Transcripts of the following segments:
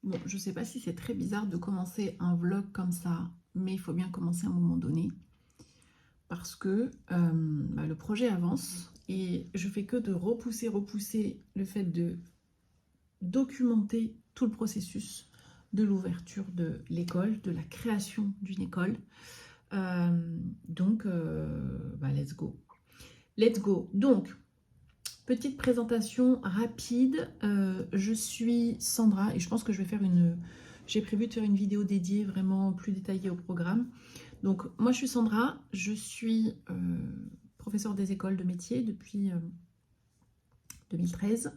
Bon, je sais pas si c'est très bizarre de commencer un vlog comme ça, mais il faut bien commencer à un moment donné parce que le projet avance et je fais que de repousser le fait de documenter tout le processus de l'ouverture de l'école, de la création d'une école. Let's go. Let's go. Donc, petite présentation rapide. Je suis Sandra et je pense que je vais faire une... J'ai prévu de faire une vidéo dédiée vraiment plus détaillée au programme. Donc, moi, je suis Sandra. Je suis professeure des écoles de métiers depuis 2013.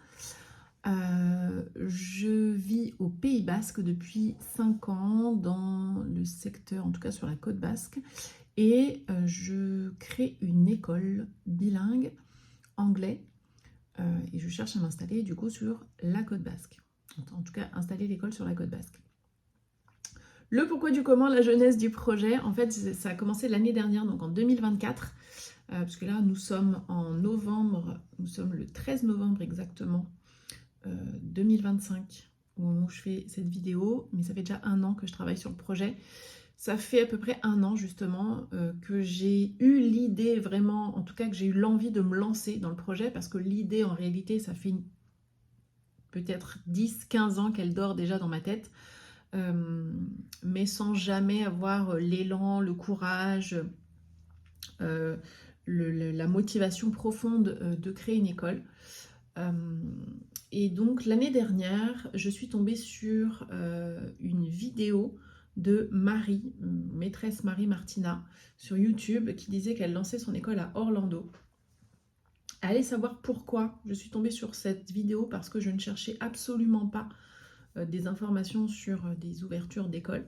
Je vis au Pays Basque depuis 5 ans dans le secteur, en tout cas sur la côte basque. Et je crée une école bilingue anglais et je cherche à m'installer du coup sur la côte basque. En tout cas, installer l'école sur la côte basque. Le pourquoi du comment, la jeunesse du projet, en fait, ça a commencé l'année dernière, donc en 2024, parce que là, nous sommes en novembre, nous sommes le 13 novembre exactement, 2025, au moment où je fais cette vidéo, mais ça fait déjà 1 an que je travaille sur le projet. Ça fait à peu près 1 an justement que j'ai eu l'idée vraiment, en tout cas que j'ai eu l'envie de me lancer dans le projet parce que l'idée en réalité ça fait peut-être 10-15 ans qu'elle dort déjà dans ma tête, mais sans jamais avoir l'élan, le courage, euh, la motivation profonde de créer une école. Et donc l'année dernière, je suis tombée sur une vidéo de Marie, maîtresse Marie Martina, sur YouTube, qui disait qu'elle lançait son école à Orlando. Allez savoir pourquoi je suis tombée sur cette vidéo, parce que je ne cherchais absolument pas des informations sur des ouvertures d'école.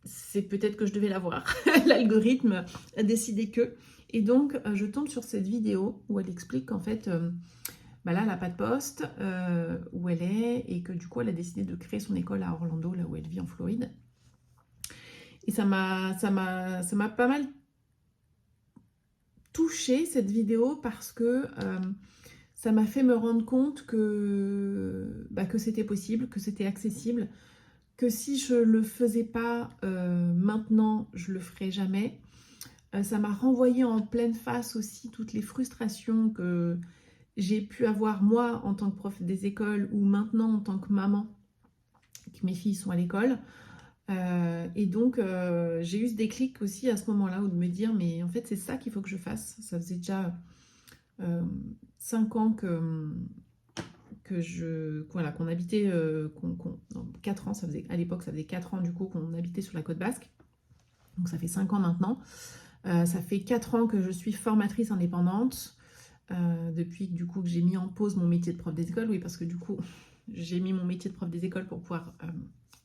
C'est peut-être que je devais l'avoir. L'algorithme a décidé que. Et donc, je tombe sur cette vidéo où elle explique qu'en fait, là, elle n'a pas de poste, où elle est, et que du coup, elle a décidé de créer son école à Orlando, là où elle vit en Floride. Et ça m'a pas mal touchée, cette vidéo, parce que ça m'a fait me rendre compte que c'était possible, que c'était accessible, que si je ne le faisais pas maintenant, je le ferai jamais. Ça m'a renvoyé en pleine face aussi toutes les frustrations que j'ai pu avoir moi en tant que prof des écoles ou maintenant en tant que maman, que mes filles sont à l'école. Et donc j'ai eu ce déclic aussi à ce moment-là où de me dire mais en fait c'est ça qu'il faut que je fasse. Ça faisait déjà 5 ans voilà, qu'on habitait, non, 4 ans, à l'époque ça faisait 4 ans du coup qu'on habitait sur la côte basque. Donc ça fait 5 ans maintenant. Ça fait 4 ans que je suis formatrice indépendante. Depuis du coup que j'ai mis en pause mon métier de prof des écoles, oui, parce que du coup j'ai mis mon métier de prof des écoles pour pouvoir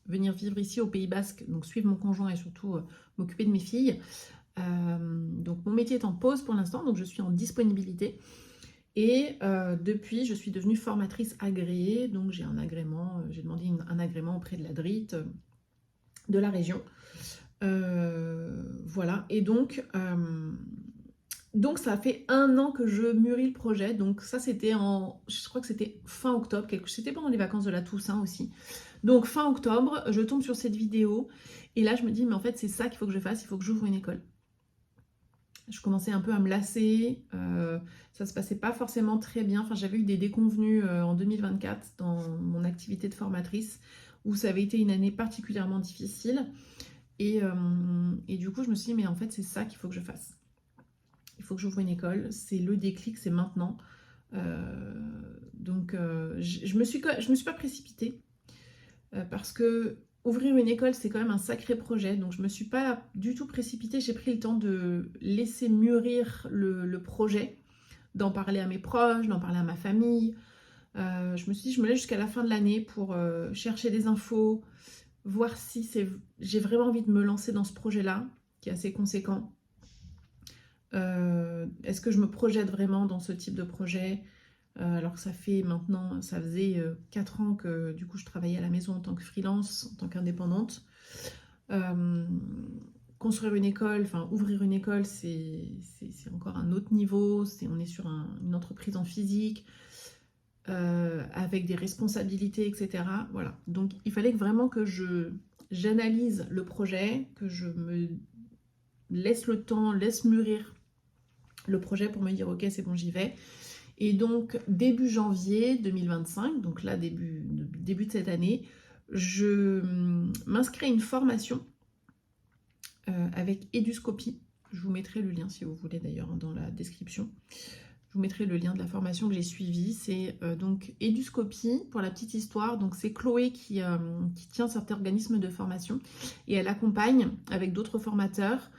venir vivre ici au Pays Basque, donc suivre mon conjoint et surtout m'occuper de mes filles. Donc mon métier est en pause pour l'instant, donc je suis en disponibilité. Et depuis, je suis devenue formatrice agréée, donc j'ai un agrément, j'ai demandé un agrément auprès de la DRIT de la région. Voilà, et donc ça fait 1 an que je mûris le projet, donc ça c'était je crois que c'était fin octobre, c'était pendant les vacances de la Toussaint aussi. Donc fin octobre, je tombe sur cette vidéo, et là je me dis mais en fait c'est ça qu'il faut que je fasse, il faut que j'ouvre une école. Je commençais un peu à me lasser, ça se passait pas forcément très bien, enfin j'avais eu des déconvenues en 2024 dans mon activité de formatrice, où ça avait été une année particulièrement difficile, et du coup je me suis dit mais en fait c'est ça qu'il faut que je fasse. Il faut que j'ouvre une école, c'est le déclic, c'est maintenant. Je me suis pas précipitée parce que ouvrir une école, c'est quand même un sacré projet. Donc je me suis pas du tout précipitée. J'ai pris le temps de laisser mûrir le projet, d'en parler à mes proches, d'en parler à ma famille. Je me suis dit, je me laisse jusqu'à la fin de l'année pour chercher des infos, voir si j'ai vraiment envie de me lancer dans ce projet-là, qui est assez conséquent. Est-ce que je me projette vraiment dans ce type de projet alors que ça faisait 4 ans que du coup je travaillais à la maison en tant que freelance, en tant qu'indépendante. Construire une école, enfin ouvrir une école, c'est encore un autre niveau. On est sur une entreprise en physique. avec des responsabilités, etc. Voilà. Donc, il fallait vraiment que j'analyse le projet, que je me laisse le temps, laisse mûrir le projet pour me dire ok, c'est bon, j'y vais. Et donc début janvier 2025, donc là début de cette année, je m'inscris à une formation avec Eduscopy. Je vous mettrai le lien si vous voulez d'ailleurs dans la description. Je vous mettrai le lien de la formation que j'ai suivie. C'est donc Eduscopy, pour la petite histoire. Donc c'est Chloé qui tient cet organisme de formation et elle accompagne avec d'autres formateurs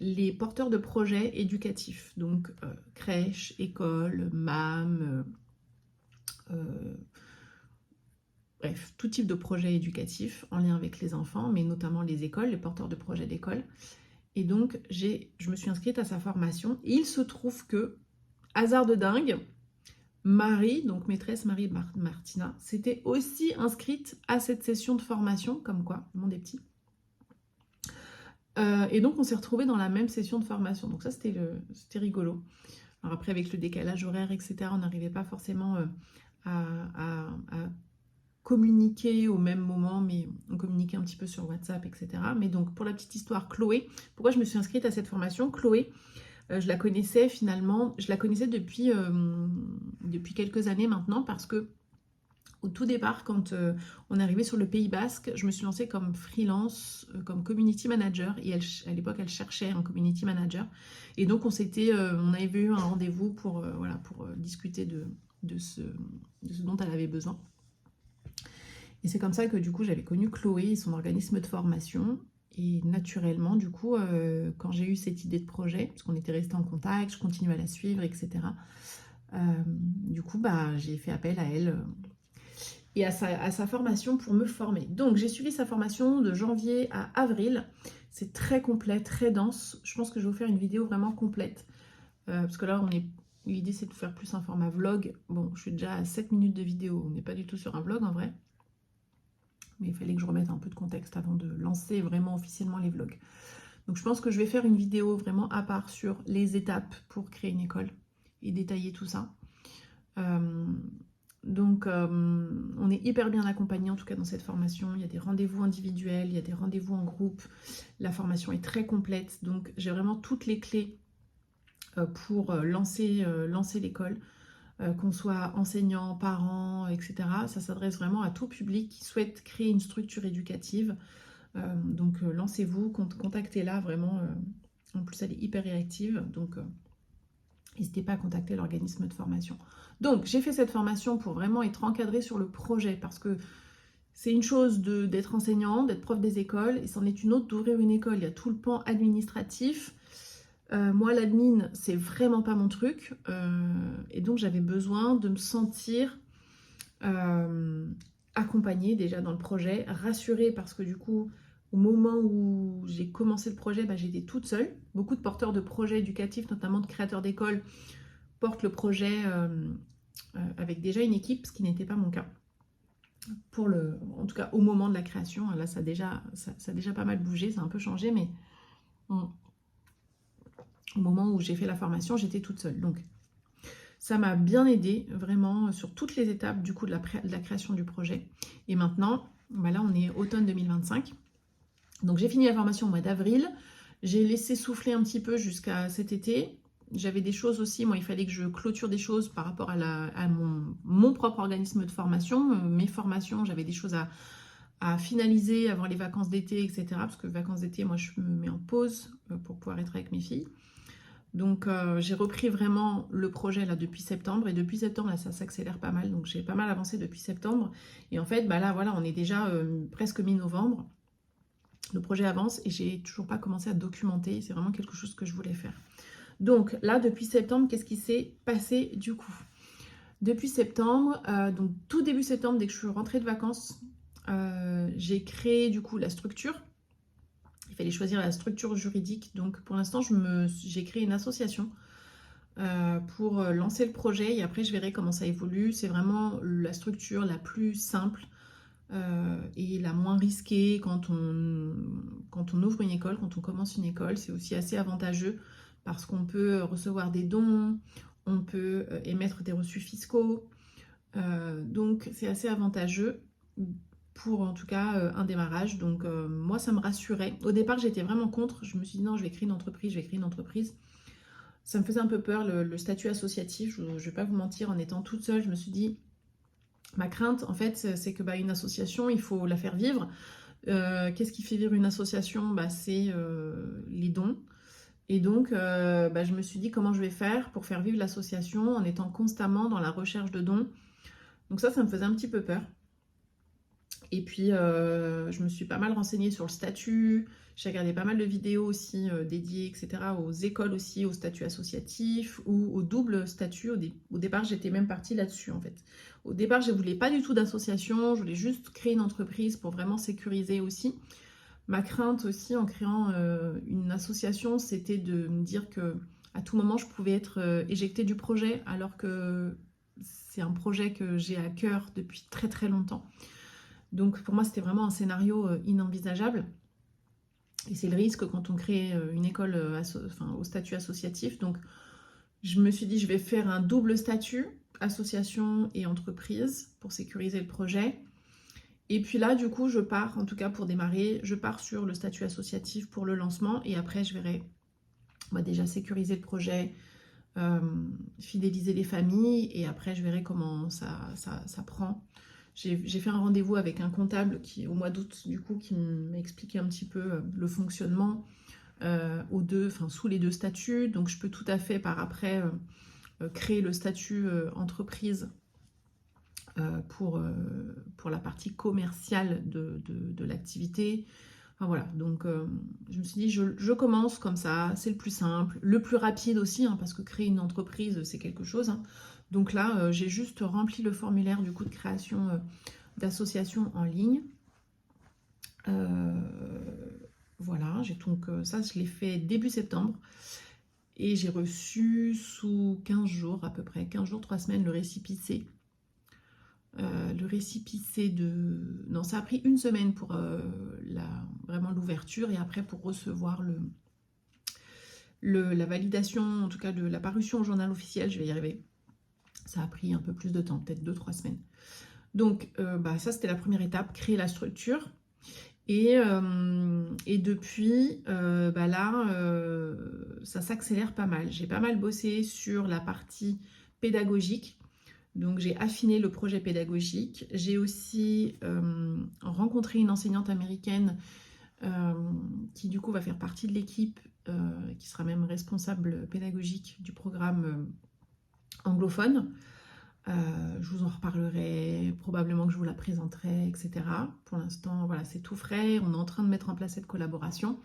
les porteurs de projets éducatifs, donc crèche, école, MAM, bref, tout type de projet éducatif en lien avec les enfants, mais notamment les écoles, les porteurs de projets d'école. Et donc, je me suis inscrite à sa formation. Et il se trouve que, hasard de dingue, Marie, donc maîtresse Marie Martina, s'était aussi inscrite à cette session de formation, comme quoi, le monde est petit. Et donc, on s'est retrouvés dans la même session de formation. Donc ça, c'était rigolo. Alors après, avec le décalage horaire, etc., on n'arrivait pas forcément à communiquer au même moment, mais on communiquait un petit peu sur WhatsApp, etc. Mais donc, pour la petite histoire, Chloé, pourquoi je me suis inscrite à cette formation? Chloé, je la connaissais finalement, je la connaissais depuis quelques années maintenant, parce que au tout départ, quand on est arrivé sur le Pays Basque, je me suis lancée comme freelance, comme community manager. Et à l'époque, elle cherchait un community manager. Et donc, on avait eu un rendez-vous pour discuter de ce dont elle avait besoin. Et c'est comme ça que du coup, j'avais connu Chloé et son organisme de formation. Et naturellement, du coup, quand j'ai eu cette idée de projet, parce qu'on était restés en contact, je continuais à la suivre, etc. Du coup, j'ai fait appel à elle et à sa formation pour me former. Donc, j'ai suivi sa formation de janvier à avril. C'est très complet, très dense. Je pense que je vais vous faire une vidéo vraiment complète. Parce que là, l'idée, c'est de faire plus un format vlog. Bon, je suis déjà à 7 minutes de vidéo. On n'est pas du tout sur un vlog, en vrai. Mais il fallait que je remette un peu de contexte avant de lancer vraiment officiellement les vlogs. Donc, je pense que je vais faire une vidéo vraiment à part sur les étapes pour créer une école et détailler tout ça. Donc, on est hyper bien accompagné en tout cas dans cette formation. Il y a des rendez-vous individuels, il y a des rendez-vous en groupe. La formation est très complète. Donc, j'ai vraiment toutes les clés pour lancer l'école. Qu'on soit enseignant, parents, etc. Ça s'adresse vraiment à tout public qui souhaite créer une structure éducative. Donc, lancez-vous, contactez-la vraiment. En plus, elle est hyper réactive. Donc, n'hésitez pas à contacter l'organisme de formation. Donc, j'ai fait cette formation pour vraiment être encadrée sur le projet, parce que c'est une chose d'être enseignant, d'être prof des écoles, et c'en est une autre d'ouvrir une école. Il y a tout le pan administratif. Moi, l'admin, c'est vraiment pas mon truc. Et donc, j'avais besoin de me sentir accompagnée déjà dans le projet, rassurée, parce que du coup, au moment où j'ai commencé le projet, j'étais toute seule. Beaucoup de porteurs de projets éducatifs, notamment de créateurs d'écoles, portent le projet avec déjà une équipe, ce qui n'était pas mon cas. En tout cas, au moment de la création, là, ça a déjà pas mal bougé, ça a un peu changé, mais au moment où j'ai fait la formation, j'étais toute seule. Donc, ça m'a bien aidée, vraiment, sur toutes les étapes, du coup, de la création du projet. Et maintenant, là, on est automne 2025. Donc, j'ai fini la formation au mois d'avril. J'ai laissé souffler un petit peu jusqu'à cet été. J'avais des choses aussi, moi, il fallait que je clôture des choses par rapport à mon propre organisme de formation. Mes formations, j'avais des choses à finaliser avant les vacances d'été, etc. Parce que les vacances d'été, moi, je me mets en pause pour pouvoir être avec mes filles. Donc, j'ai repris vraiment le projet là depuis septembre. Et depuis septembre, là, ça s'accélère pas mal. Donc, j'ai pas mal avancé depuis septembre. Et en fait, là, voilà, on est déjà presque mi-novembre. Le projet avance et j'ai toujours pas commencé à documenter. C'est vraiment quelque chose que je voulais faire. Donc, là, depuis septembre, qu'est-ce qui s'est passé du coup? Depuis septembre, donc tout début septembre, dès que je suis rentrée de vacances, j'ai créé du coup la structure. Il fallait choisir la structure juridique. Donc pour l'instant, j'ai créé une association pour lancer le projet. Et après, je verrai comment ça évolue. C'est vraiment la structure la plus simple et la moins risquée quand on ouvre une école, quand on commence une école. C'est aussi assez avantageux parce qu'on peut recevoir des dons, on peut émettre des reçus fiscaux. Donc c'est assez avantageux pour en tout cas un démarrage. Donc moi ça me rassurait. Au départ j'étais vraiment contre, je me suis dit non je vais créer une entreprise, je vais créer une entreprise. Ça me faisait un peu peur le statut associatif, je ne vais pas vous mentir, en étant toute seule je me suis dit, ma crainte en fait c'est que une association il faut la faire vivre. Qu'est-ce qui fait vivre une association? C'est les dons. Et donc, je me suis dit comment je vais faire pour faire vivre l'association en étant constamment dans la recherche de dons. Donc ça me faisait un petit peu peur. Et puis, je me suis pas mal renseignée sur le statut. J'ai regardé pas mal de vidéos aussi dédiées, etc., aux écoles aussi, au statut associatif ou au double statut. Au départ, j'étais même partie là-dessus, en fait. Au départ, je ne voulais pas du tout d'association. Je voulais juste créer une entreprise pour vraiment sécuriser aussi. Ma crainte aussi en créant une association, c'était de me dire que à tout moment, je pouvais être éjectée du projet, alors que c'est un projet que j'ai à cœur depuis très très longtemps. Donc pour moi, c'était vraiment un scénario inenvisageable. Et c'est le risque quand on crée une école au statut associatif. Donc je me suis dit, je vais faire un double statut, association et entreprise, pour sécuriser le projet. Et puis là, du coup, je pars, en tout cas pour démarrer, je pars sur le statut associatif pour le lancement. Et après, je verrai, on va déjà sécuriser le projet, fidéliser les familles. Et après, je verrai comment ça prend. J'ai fait un rendez-vous avec un comptable au mois d'août, du coup, qui m'a expliqué un petit peu le fonctionnement sous les deux statuts. Donc, je peux tout à fait, par après, créer le statut entreprise pour la partie commerciale de l'activité. Enfin, voilà, donc je me suis dit, je commence comme ça, c'est le plus simple, le plus rapide aussi, parce que créer une entreprise, c'est quelque chose. Donc là, j'ai juste rempli le formulaire du coup de création d'association en ligne. Voilà, donc ça, je l'ai fait début septembre. Et j'ai reçu sous 15 jours, à peu près, 15 jours, 3 semaines, le récépissé. Non, ça a pris une semaine pour vraiment l'ouverture et après pour recevoir la validation, en tout cas de la parution au journal officiel, je vais y arriver. Ça a pris un peu plus de temps, peut-être 2-3 semaines. Donc ça c'était la première étape, créer la structure. Et depuis, ça s'accélère pas mal. J'ai pas mal bossé sur la partie pédagogique. Donc j'ai affiné le projet pédagogique. J'ai aussi rencontré une enseignante américaine qui du coup va faire partie de l'équipe, qui sera même responsable pédagogique du programme anglophone. Je vous en reparlerai, probablement que je vous la présenterai, etc. Pour l'instant, voilà, c'est tout frais. On est en train de mettre en place cette collaboration.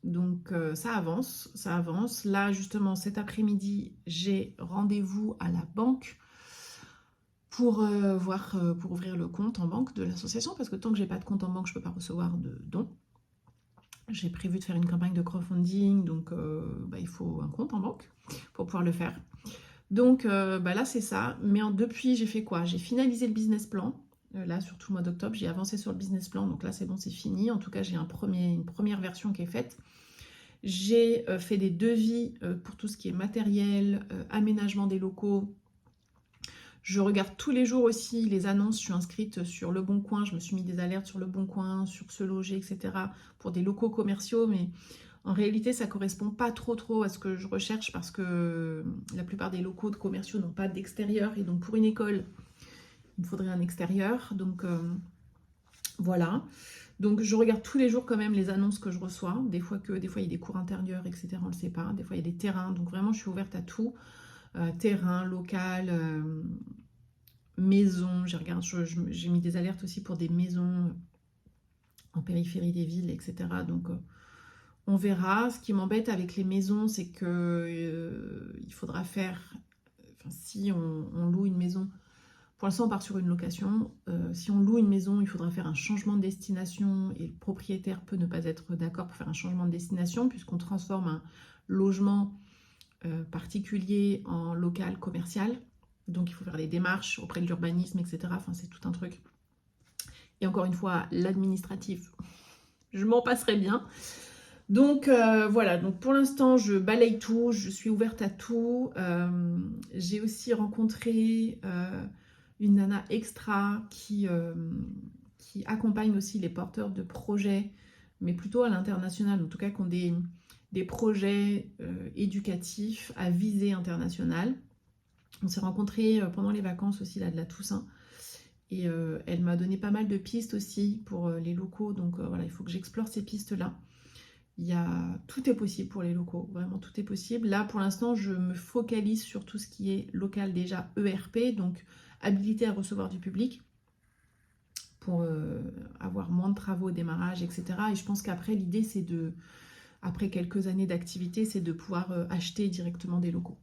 Donc ça avance, ça avance. Là justement cet après-midi j'ai rendez-vous à la banque pour ouvrir le compte en banque de l'association, parce que tant que j'ai pas de compte en banque je peux pas recevoir de dons. J'ai prévu de faire une campagne de crowdfunding, donc il faut un compte en banque pour pouvoir le faire. Donc là c'est ça, mais depuis j'ai fait quoi? J'ai finalisé le business plan. Là, sur tout le mois d'octobre, j'ai avancé sur le business plan, donc là c'est bon, c'est fini. En tout cas, j'ai une première version qui est faite. J'ai fait des devis pour tout ce qui est matériel, aménagement des locaux. Je regarde tous les jours aussi les annonces. Je suis inscrite sur Le Bon Coin. Je me suis mis des alertes sur Le Bon Coin, sur Se Loger, etc. pour des locaux commerciaux. Mais en réalité, ça ne correspond pas trop à ce que je recherche, parce que la plupart des locaux de commerciaux n'ont pas d'extérieur. Et donc, pour une école, il me faudrait un extérieur. Donc, voilà. Donc je regarde tous les jours quand même les annonces que je reçois. Des fois il y a des cours intérieurs, etc. On ne le sait pas. Des fois il y a des terrains. Donc vraiment je suis ouverte à tout. Terrain, local, maison. J'ai mis des alertes aussi pour des maisons en périphérie des villes, etc. Donc on verra. Ce qui m'embête avec les maisons, c'est que il faudra faire... si on loue une maison... Pour l'instant, on part sur une location. Si on loue une maison, il faudra faire un changement de destination et le propriétaire peut ne pas être d'accord pour faire un changement de destination, puisqu'on transforme un logement particulier en local commercial. Donc, il faut faire des démarches auprès de l'urbanisme, etc. Enfin, c'est tout un truc. Et encore une fois, l'administratif, je m'en passerai bien. Donc voilà, donc pour l'instant je balaye tout, je suis ouverte à tout. J'ai aussi rencontré une nana extra qui accompagne aussi les porteurs de projets, mais plutôt à l'international, en tout cas qui ont des projets éducatifs à visée internationale. On s'est rencontrés pendant les vacances aussi là, de la Toussaint. Et elle m'a donné pas mal de pistes aussi pour les locaux. Donc voilà, il faut que j'explore ces pistes-là. Tout est possible pour les locaux, vraiment tout est possible. Là, pour l'instant, je me focalise sur tout ce qui est local déjà ERP, donc habilité à recevoir du public, pour avoir moins de travaux au démarrage, etc. Et je pense qu'après, l'idée, c'est après quelques années d'activité, c'est de pouvoir acheter directement des locaux.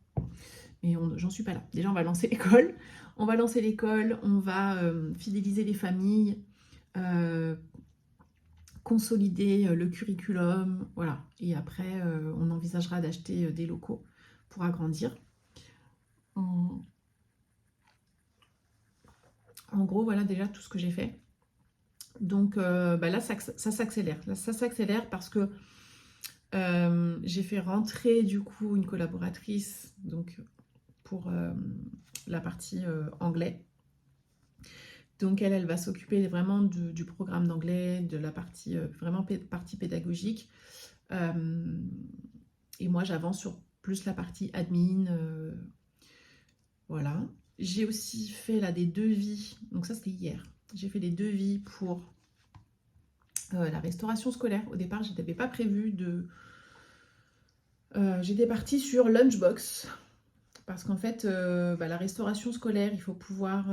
Mais j'en suis pas là. Déjà, on va lancer l'école. On va lancer l'école, on va fidéliser les familles, consolider le curriculum, voilà. Et après, on envisagera d'acheter des locaux pour agrandir. En, en gros, voilà déjà tout ce que j'ai fait. Donc là, ça s'accélère. Là, ça s'accélère parce que j'ai fait rentrer du coup une collaboratrice donc, pour la partie anglais. Donc elle va s'occuper vraiment du programme d'anglais, de la partie vraiment partie pédagogique. Et moi j'avance sur plus la partie admin. Voilà. J'ai aussi fait là des devis. Donc ça c'était hier. J'ai fait des devis pour la restauration scolaire. Au départ je n'avais pas prévu de... j'étais partie sur Lunchbox. Parce qu'en fait, la restauration scolaire, il faut pouvoir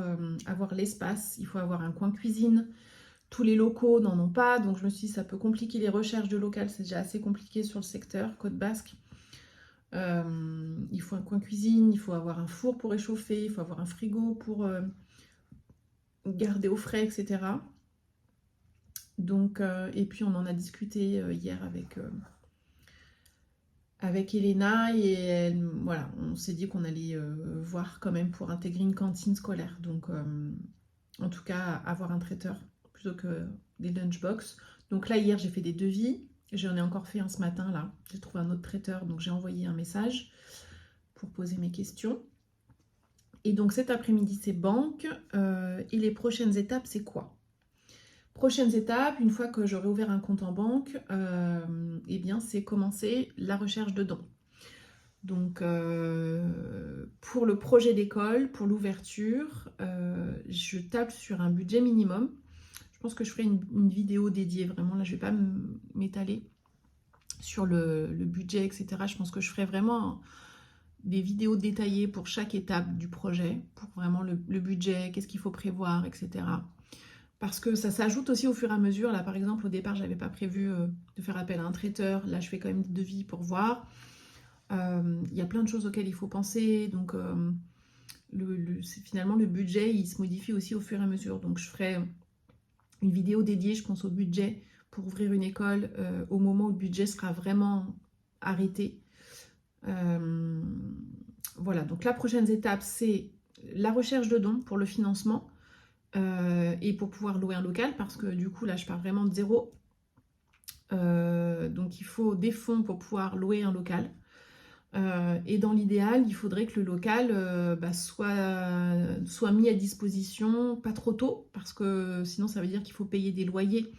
avoir l'espace, il faut avoir un coin cuisine. Tous les locaux n'en ont pas, donc je me suis dit ça peut compliquer les recherches de local, c'est déjà assez compliqué sur le secteur Côte Basque. Il faut un coin cuisine, il faut avoir un four pour réchauffer, il faut avoir un frigo pour garder au frais, etc. Donc, et puis on en a discuté hier avec Elena et voilà, on s'est dit qu'on allait voir quand même pour intégrer une cantine scolaire. Donc, en tout cas, avoir un traiteur plutôt que des lunchbox. Donc là, hier, j'ai fait des devis. J'en ai encore fait un ce matin, là. J'ai trouvé un autre traiteur, donc j'ai envoyé un message pour poser mes questions. Et donc cet après-midi, c'est banque. Et les prochaines étapes, c'est quoi? Prochaines étapes, une fois que j'aurai ouvert un compte en banque, eh bien, c'est commencer la recherche de dons. Donc, pour le projet d'école, pour l'ouverture, je tape sur un budget minimum. Je pense que je ferai une vidéo dédiée, vraiment. Là, je ne vais pas m'étaler sur le budget, etc. Je pense que je ferai vraiment des vidéos détaillées pour chaque étape du projet, pour vraiment le budget, qu'est-ce qu'il faut prévoir, etc. Parce que ça s'ajoute aussi au fur et à mesure. Là, par exemple, au départ, je n'avais pas prévu de faire appel à un traiteur. Là, je fais quand même des devis pour voir. Il y a plein de choses auxquelles il faut penser. Donc, finalement, le budget, il se modifie aussi au fur et à mesure. Donc, je ferai une vidéo dédiée, je pense, au budget pour ouvrir une école au moment où le budget sera vraiment arrêté. Voilà, donc la prochaine étape, c'est la recherche de dons pour le financement et pour pouvoir louer un local parce que du coup, là, je pars vraiment de zéro. Donc, il faut des fonds pour pouvoir louer un local. Et dans l'idéal, il faudrait que le local soit mis à disposition pas trop tôt, parce que sinon ça veut dire qu'il faut payer des loyers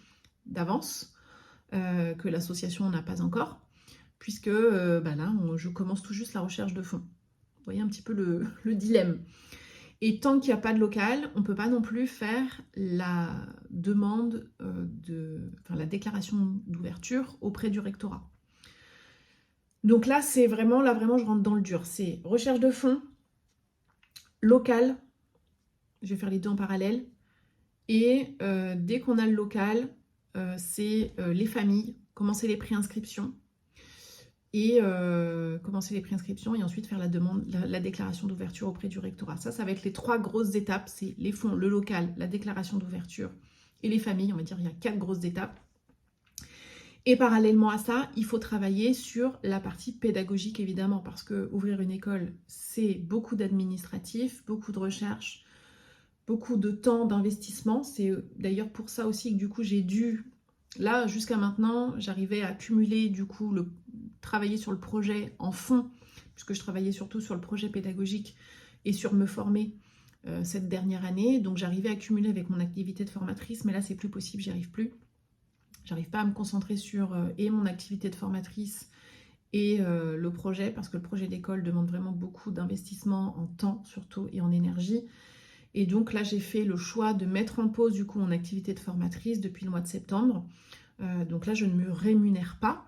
d'avance que l'association n'a pas encore, puisque là, je commence tout juste la recherche de fonds. Vous voyez un petit peu le dilemme. Et tant qu'il n'y a pas de local, on ne peut pas non plus faire la demande la déclaration d'ouverture auprès du rectorat. Donc là, vraiment, je rentre dans le dur. C'est recherche de fonds, local, je vais faire les deux en parallèle. Et dès qu'on a le local, c'est les familles, commencer les préinscriptions. Et commencer les préinscriptions et ensuite faire la demande, la déclaration d'ouverture auprès du rectorat. Ça va être les 3 grosses étapes. C'est les fonds, le local, la déclaration d'ouverture et les familles. On va dire il y a 4 grosses étapes. Et parallèlement à ça, il faut travailler sur la partie pédagogique, évidemment, parce que ouvrir une école, c'est beaucoup d'administratifs, beaucoup de recherche, beaucoup de temps d'investissement. C'est d'ailleurs pour ça aussi que du coup, j'ai dû Là, jusqu'à maintenant, j'arrivais à cumuler du coup, travailler sur le projet en fond, puisque je travaillais surtout sur le projet pédagogique et sur me former cette dernière année. Donc j'arrivais à cumuler avec mon activité de formatrice, mais là c'est plus possible, j'y arrive plus. J'arrive pas à me concentrer sur et mon activité de formatrice et le projet, parce que le projet d'école demande vraiment beaucoup d'investissement en temps surtout et en énergie. Et donc là j'ai fait le choix de mettre en pause du coup mon activité de formatrice depuis le mois de septembre. Donc là je ne me rémunère pas.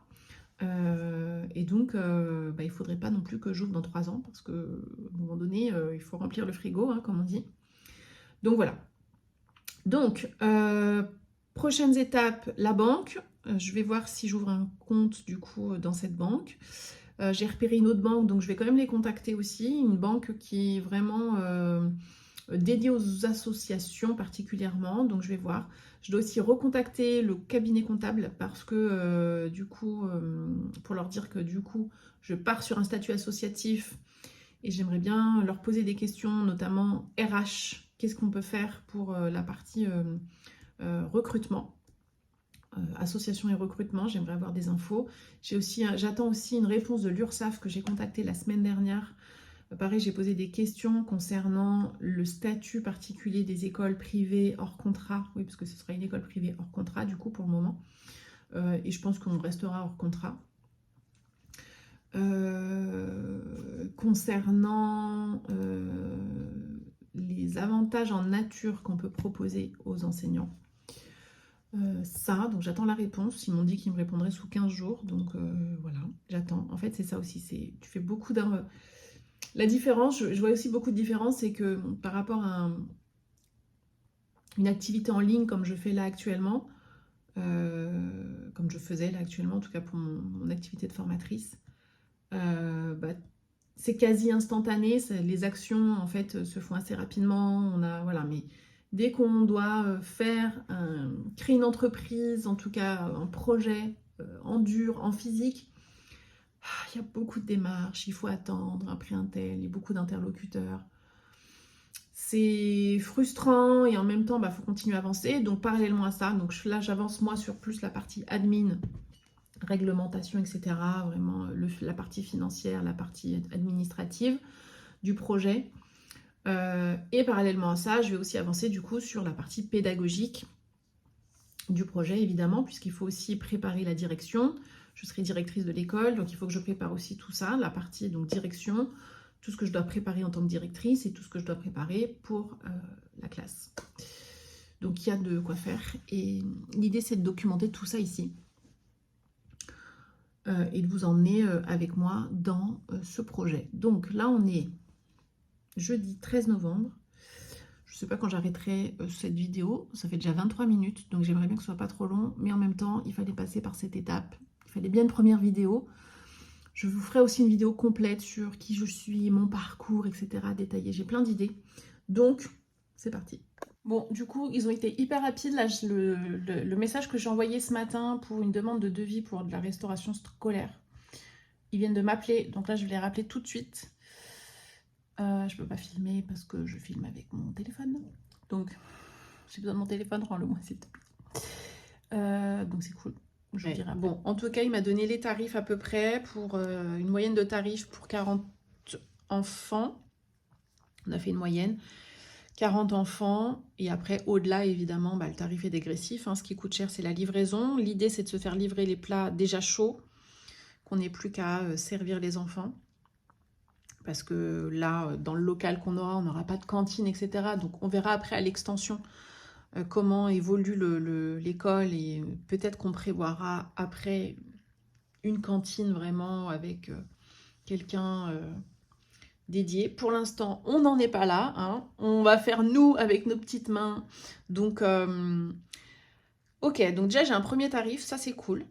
Et donc il ne faudrait pas non plus que j'ouvre dans 3 ans, parce qu'à un moment donné il faut remplir le frigo, hein, comme on dit. Donc voilà. Donc prochaines étapes, la banque. Je vais voir si j'ouvre un compte du coup dans cette banque. J'ai repéré une autre banque, donc je vais quand même les contacter aussi. Une banque qui est vraiment dédiée aux associations particulièrement, donc je vais voir. Je dois aussi recontacter le cabinet comptable parce que du coup, pour leur dire que du coup, je pars sur un statut associatif et j'aimerais bien leur poser des questions, notamment RH. Qu'est-ce qu'on peut faire pour la partie recrutement, association et recrutement, j'aimerais avoir des infos. J'attends aussi une réponse de l'URSSAF que j'ai contactée la semaine dernière. Pareil, j'ai posé des questions concernant le statut particulier des écoles privées hors contrat. Oui, parce que ce sera une école privée hors contrat du coup pour le moment. Et je pense qu'on restera hors contrat. Concernant les avantages en nature qu'on peut proposer aux enseignants. Donc j'attends la réponse. Ils m'ont dit qu'ils me répondraient sous 15 jours. Donc voilà, j'attends. En fait, c'est ça aussi. Tu fais beaucoup d'un... La différence, je vois aussi beaucoup de différence, c'est que par rapport à une activité en ligne comme je fais là actuellement, comme je faisais là actuellement, en tout cas pour mon activité de formatrice, c'est quasi instantané, les actions en fait se font assez rapidement, voilà, mais dès qu'on doit créer une entreprise, en tout cas un projet en dur, en physique, il y a beaucoup de démarches, il faut attendre après un tel, il y a beaucoup d'interlocuteurs. C'est frustrant et en même temps, il faut continuer à avancer. Donc parallèlement à ça, donc là j'avance moi sur plus la partie admin, réglementation, etc. Vraiment la partie financière, la partie administrative du projet. Et parallèlement à ça, je vais aussi avancer du coup sur la partie pédagogique du projet, évidemment, puisqu'il faut aussi préparer la direction. Je serai directrice de l'école, donc il faut que je prépare aussi tout ça, la partie donc direction, tout ce que je dois préparer en tant que directrice et tout ce que je dois préparer pour la classe. Donc il y a de quoi faire et l'idée c'est de documenter tout ça ici et de vous emmener avec moi dans ce projet. Donc là on est jeudi 13 novembre. Je ne sais pas quand j'arrêterai cette vidéo, ça fait déjà 23 minutes, donc j'aimerais bien que ce soit pas trop long, mais en même temps, il fallait passer par cette étape. Il fallait bien une première vidéo. Je vous ferai aussi une vidéo complète sur qui je suis, mon parcours, etc. détaillé. J'ai plein d'idées. Donc, c'est parti. Bon, du coup, ils ont été hyper rapides. Là, le message que j'ai envoyé ce matin pour une demande de devis pour de la restauration scolaire, ils viennent de m'appeler. Donc là, je vais les rappeler tout de suite. Je peux pas filmer parce que je filme avec mon téléphone. Donc, j'ai besoin de mon téléphone, rends-le-moi s'il te plaît. Donc c'est cool. Je vous dirai. Bon, en tout cas, il m'a donné les tarifs à peu près pour une moyenne de tarifs pour 40 enfants. On a fait une moyenne. 40 enfants. Et après, au-delà, évidemment, le tarif est dégressif. Hein. Ce qui coûte cher, c'est la livraison. L'idée, c'est de se faire livrer les plats déjà chauds, qu'on n'ait plus qu'à servir les enfants. Parce que là, dans le local qu'on aura, on n'aura pas de cantine, etc. Donc, on verra après à l'extension comment évolue l'école et peut-être qu'on prévoira après une cantine vraiment avec quelqu'un dédié. Pour l'instant, on n'en est pas là. Hein. On va faire nous avec nos petites mains. Donc, ok. Donc déjà, j'ai un premier tarif. Ça, c'est cool.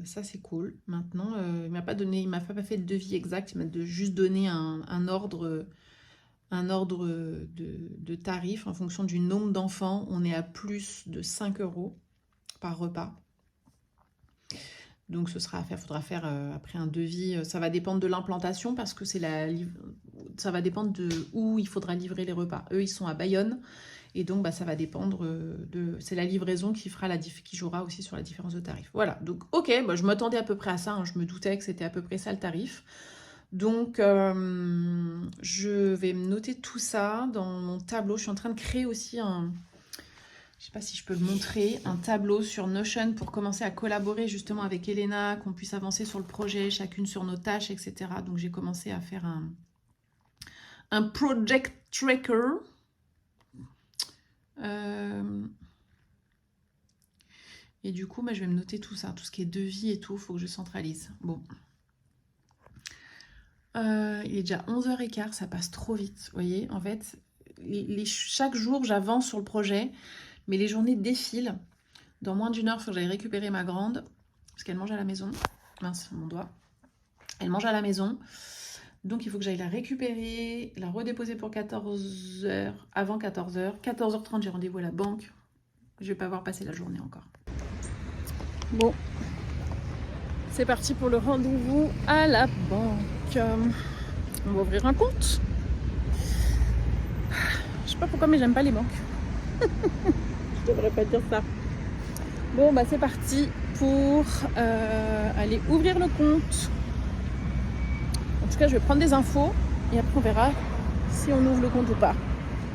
Ça c'est cool. Maintenant, il m'a pas fait de devis exact, il m'a juste donné un ordre de tarif en fonction du nombre d'enfants. On est à plus de 5 € par repas. Donc ce sera à faire, faudra faire après un devis. Ça va dépendre de l'implantation parce que ça va dépendre de où il faudra livrer les repas. Eux, ils sont à Bayonne. Et donc, bah, ça va dépendre c'est la livraison qui jouera aussi sur la différence de tarif. Voilà, donc ok, bah, je m'attendais à peu près à ça, hein, je me doutais que c'était à peu près ça le tarif. Donc, je vais me noter tout ça dans mon tableau. Je suis en train de créer aussi je ne sais pas si je peux le montrer, un tableau sur Notion pour commencer à collaborer justement avec Elena, qu'on puisse avancer sur le projet, chacune sur nos tâches, etc. Donc, j'ai commencé à faire un project tracker. Et du coup, je vais me noter tout ça, tout ce qui est devis et tout, il faut que je centralise. Bon. Il est déjà 11h15, ça passe trop vite, vous voyez. En fait, chaque jour, j'avance sur le projet, mais les journées défilent. Dans moins d'1 heure, il faut que j'aille récupérer ma grande, parce qu'elle mange à la maison. Mince, mon doigt. Elle mange à la maison. Donc, il faut que j'aille la récupérer, la redéposer pour 14h, avant 14h. 14h30, j'ai rendez-vous à la banque. Je ne vais pas voir passer la journée encore. Bon, c'est parti pour le rendez-vous à la banque. On va ouvrir un compte. Je sais pas pourquoi, mais j'aime pas les banques. Je devrais pas dire ça. Bon, bah c'est parti pour aller ouvrir le compte. En tout cas, je vais prendre des infos et après on verra si on ouvre le compte ou pas.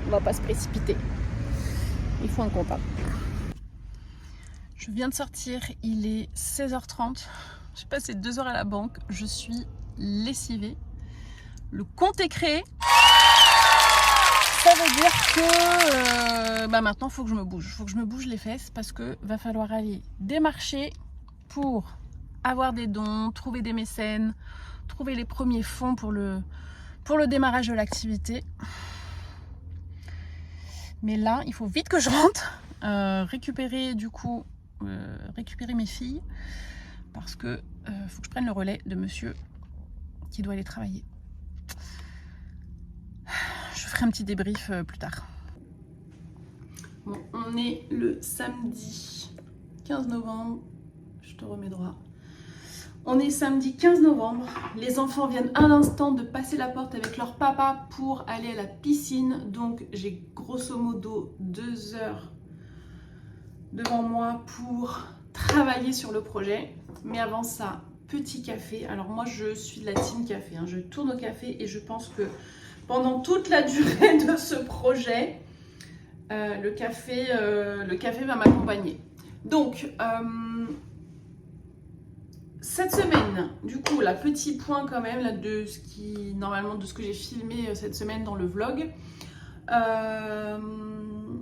On va pas se précipiter. Il faut un compte. Hein. Je viens de sortir, il est 16h30. J'ai passé 2 heures à la banque. Je suis lessivée. Le compte est créé. Ça veut dire que maintenant, il faut que je me bouge. Il faut que je me bouge les fesses parce que va falloir aller démarcher pour avoir des dons, trouver des mécènes, trouver les premiers fonds pour le démarrage de l'activité. Mais là, il faut vite que je rentre, récupérer mes filles parce que faut que je prenne le relais de monsieur qui doit aller travailler. Je ferai un petit débrief plus tard. Bon, on est le samedi 15 novembre. Je te remets droit. On est samedi 15 novembre. Les enfants viennent à l'instant de passer la porte avec leur papa pour aller à la piscine. Donc, j'ai grosso modo 2 heures devant moi pour travailler sur le projet. Mais avant ça, petit café. Alors moi, je suis de la team café. Hein. Je tourne au café et je pense que pendant toute la durée de ce projet, le café va m'accompagner. Donc, cette semaine, du coup, là, petit point quand même là, de ce que j'ai filmé cette semaine dans le vlog.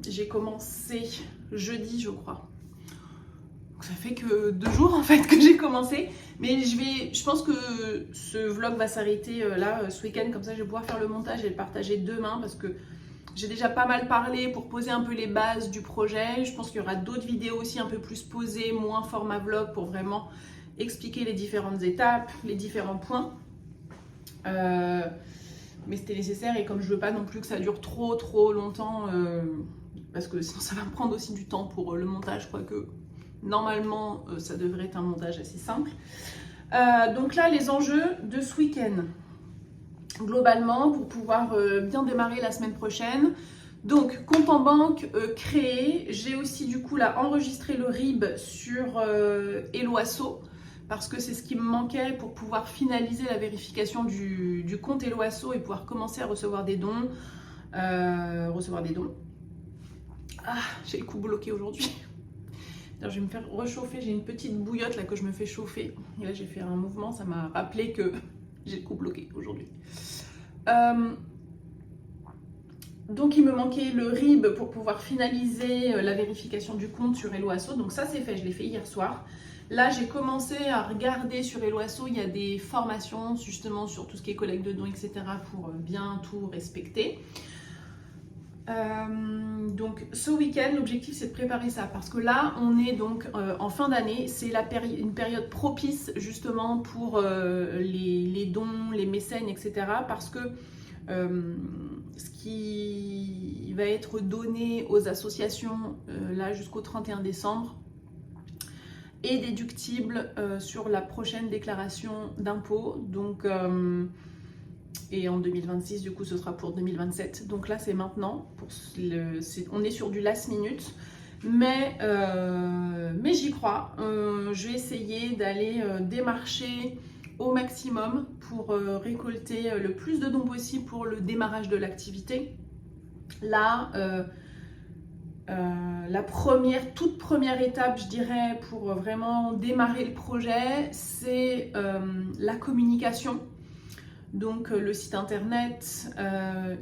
J'ai commencé jeudi, je crois. Donc, ça fait que 2 jours en fait que j'ai commencé. Mais je pense que ce vlog va s'arrêter là ce week-end. Comme ça, je vais pouvoir faire le montage et le partager demain parce que j'ai déjà pas mal parlé pour poser un peu les bases du projet. Je pense qu'il y aura d'autres vidéos aussi un peu plus posées, moins format vlog pour vraiment expliquer les différentes étapes, les différents points. Mais c'était nécessaire et comme je veux pas non plus que ça dure trop longtemps, parce que sinon ça va me prendre aussi du temps pour le montage, quoique normalement ça devrait être un montage assez simple. Donc là, les enjeux de ce week-end, globalement, pour pouvoir bien démarrer la semaine prochaine. Donc, compte en banque créé. J'ai aussi du coup là enregistré le RIB sur Helloasso parce que c'est ce qui me manquait pour pouvoir finaliser la vérification du compte Helloasso et pouvoir commencer à recevoir des dons. Ah, j'ai le cou bloqué aujourd'hui. Je vais me faire réchauffer. J'ai une petite bouillotte là que je me fais chauffer. Et là, j'ai fait un mouvement. Ça m'a rappelé que j'ai le cou bloqué aujourd'hui. Donc il me manquait le RIB pour pouvoir finaliser la vérification du compte sur Helloasso. Donc ça c'est fait, je l'ai fait hier soir. Là j'ai commencé à regarder sur Helloasso, il y a des formations justement sur tout ce qui est collecte de dons, etc. pour bien tout respecter. Donc ce week-end, l'objectif c'est de préparer ça parce que là on est donc en fin d'année, c'est une période propice justement pour les dons, les mécènes, etc. parce que ce qui va être donné aux associations là jusqu'au 31 décembre est déductible sur la prochaine déclaration d'impôt. Donc Et en 2026, du coup, ce sera pour 2027. Donc là, c'est maintenant. On est sur du last minute. Mais j'y crois. Je vais essayer d'aller démarcher au maximum pour récolter le plus de dons possible pour le démarrage de l'activité. Là, la toute première étape, je dirais, pour vraiment démarrer le projet, c'est la communication. Donc le site internet,